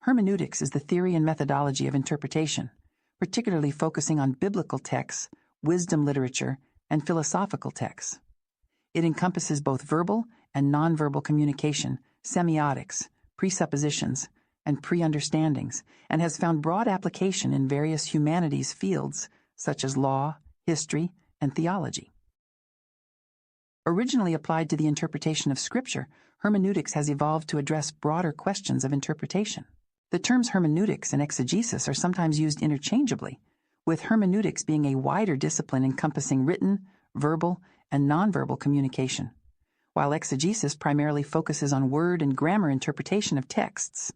Hermeneutics is the theory and methodology of interpretation, particularly focusing on biblical texts, wisdom literature, and philosophical texts. It encompasses both verbal and nonverbal communication, semiotics, presuppositions, and pre-understandings, and has found broad application in various humanities fields such as law, history, and theology. Originally applied to the interpretation of Scripture, hermeneutics has evolved to address broader questions of interpretation. The terms hermeneutics and exegesis are sometimes used interchangeably, with hermeneutics being a wider discipline encompassing written, verbal, and nonverbal communication, while exegesis primarily focuses on word and grammar interpretation of texts.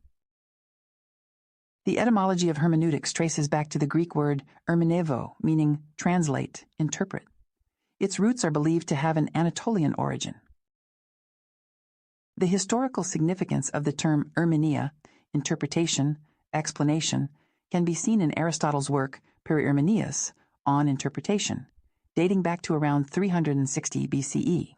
The etymology of hermeneutics traces back to the Greek word hermenevo, meaning translate, interpret. Its roots are believed to have an Anatolian origin. The historical significance of the term hermeneia, interpretation, explanation, can be seen in Aristotle's work Perihermeneias on interpretation, dating back to around 360 BCE.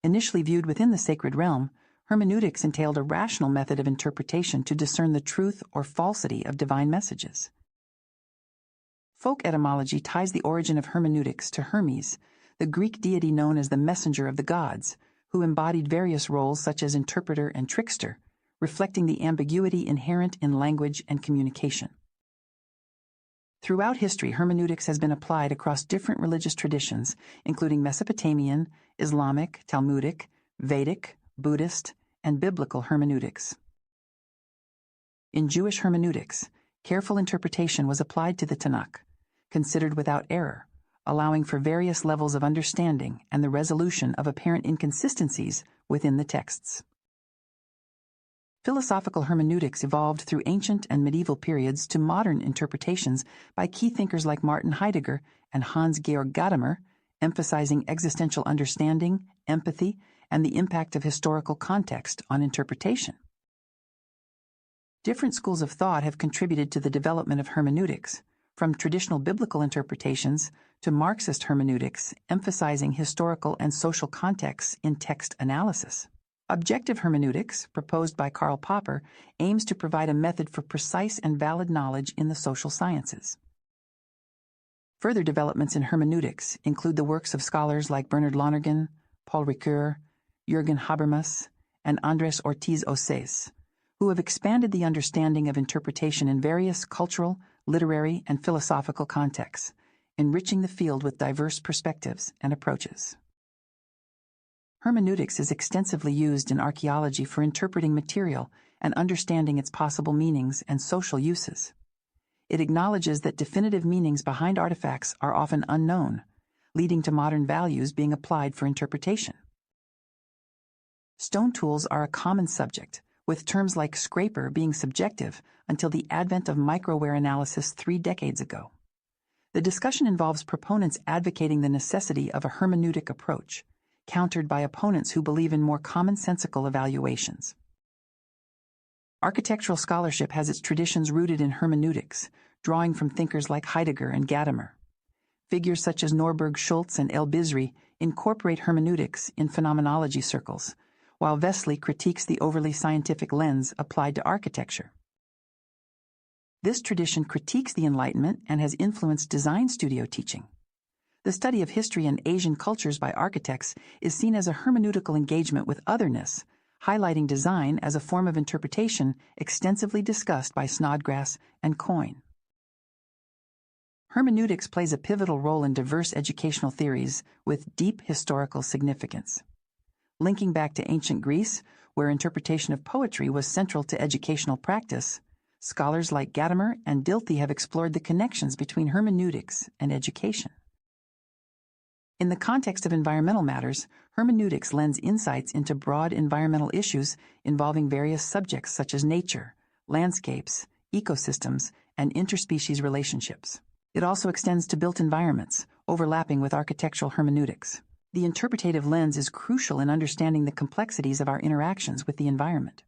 Initially viewed within the sacred realm, hermeneutics entailed a rational method of interpretation to discern the truth or falsity of divine messages. Folk etymology ties the origin of hermeneutics to Hermes, the Greek deity known as the messenger of the gods, who embodied various roles such as interpreter and trickster, reflecting the ambiguity inherent in language and communication. Throughout history, hermeneutics has been applied across different religious traditions, including Mesopotamian, Islamic, Talmudic, Vedic, Buddhist, and biblical hermeneutics. In Jewish hermeneutics, careful interpretation was applied to the Tanakh, considered without error, allowing for various levels of understanding and the resolution of apparent inconsistencies within the texts. Philosophical hermeneutics evolved through ancient and medieval periods to modern interpretations by key thinkers like Martin Heidegger and Hans-Georg Gadamer, emphasizing existential understanding, empathy, and the impact of historical context on interpretation. Different schools of thought have contributed to the development of hermeneutics, from traditional biblical interpretations to Marxist hermeneutics, emphasizing historical and social contexts in text analysis. Objective hermeneutics, proposed by Karl Popper, aims to provide a method for precise and valid knowledge in the social sciences. Further developments in hermeneutics include the works of scholars like Bernard Lonergan, Paul Ricoeur, Jürgen Habermas, and Andrés Ortiz Osés, who have expanded the understanding of interpretation in various cultural, literary, and philosophical contexts, enriching the field with diverse perspectives and approaches. Hermeneutics is extensively used in archaeology for interpreting material and understanding its possible meanings and social uses. It acknowledges that definitive meanings behind artifacts are often unknown, leading to modern values being applied for interpretation. Stone tools are a common subject, with terms like scraper being subjective until the advent of microware analysis 3 decades ago. The discussion involves proponents advocating the necessity of a hermeneutic approach, countered by opponents who believe in more commonsensical evaluations. Architectural scholarship has its traditions rooted in hermeneutics, drawing from thinkers like Heidegger and Gadamer. Figures such as Norberg Schultz and El-Bizri incorporate hermeneutics in phenomenology circles, while Vesely critiques the overly scientific lens applied to architecture. This tradition critiques the Enlightenment and has influenced design studio teaching. The study of history and Asian cultures by architects is seen as a hermeneutical engagement with otherness, highlighting design as a form of interpretation extensively discussed by Snodgrass and Coyne. Hermeneutics plays a pivotal role in diverse educational theories with deep historical significance. Linking back to ancient Greece, where interpretation of poetry was central to educational practice, scholars like Gadamer and Dilthey have explored the connections between hermeneutics and education. In the context of environmental matters, hermeneutics lends insights into broad environmental issues involving various subjects such as nature, landscapes, ecosystems, and interspecies relationships. It also extends to built environments, overlapping with architectural hermeneutics. The interpretative lens is crucial in understanding the complexities of our interactions with the environment.